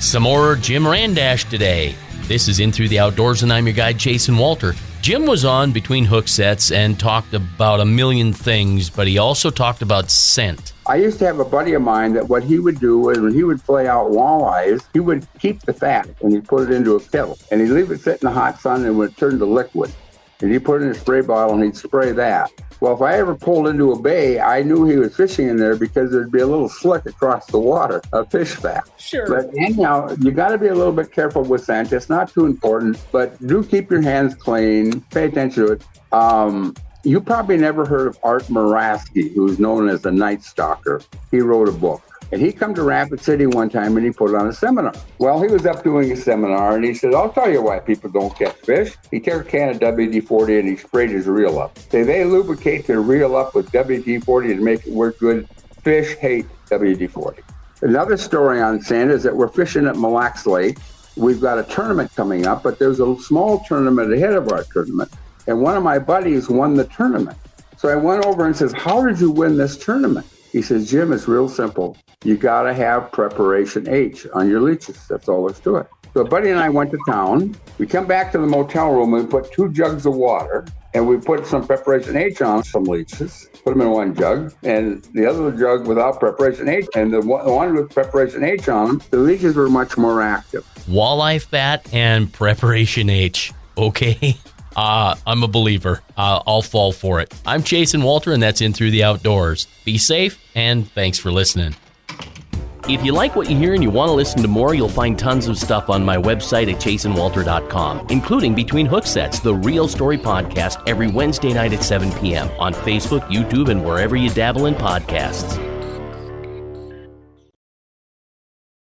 Some more Jim Randash today. This is In Through the Outdoors, and I'm your guide, Jason Walter. Jim was on Between Hook Sets and talked about a million things, but he also talked about scent. I used to have a buddy of mine that what he would do is when he would flay out walleyes, he would keep the fat and he'd put it into a kettle and he'd leave it sit in the hot sun and it would turn to liquid. And he'd put it in a spray bottle and he'd spray that. Well, if I ever pulled into a bay, I knew he was fishing in there because there'd be a little slick across the water of fish fat. Sure. But anyhow, you got to be a little bit careful with scent. It's not too important, but do keep your hands clean. Pay attention to it. You probably never heard of Art Moraski, who's known as the Night Stalker. He wrote a book. And he come to Rapid City one time and he put on a seminar. Well, he was up doing a seminar and he said, I'll tell you why people don't catch fish. He took a can of WD-40 and he sprayed his reel up. They lubricate their reel up with WD-40 to make it work good. Fish hate WD-40. Another story on sand is that we're fishing at Mille Lacs Lake. We've got a tournament coming up, but there's a small tournament ahead of our tournament. And one of my buddies won the tournament. So I went over and says, how did you win this tournament? He says, Jim, it's real simple. You got to have Preperation H on your leeches. That's all there's to it. So buddy and I went to town. We come back to the motel room and we put 2 jugs of water and we put some Preperation H on some leeches, put them in one jug, and the other jug without Preperation H. And the one with Preperation H on them, the leeches were much more active. Walleye fat and Preperation H. Okay. I'm a believer. I'll fall for it. I'm Jason Walter, and that's In Through the Outdoors. Be safe, and thanks for listening. If you like what you hear and you want to listen to more, you'll find tons of stuff on my website at jasonwalter.com, including Between Hook Sets, the Real Story podcast, every Wednesday night at 7 p.m. on Facebook, YouTube, and wherever you dabble in podcasts.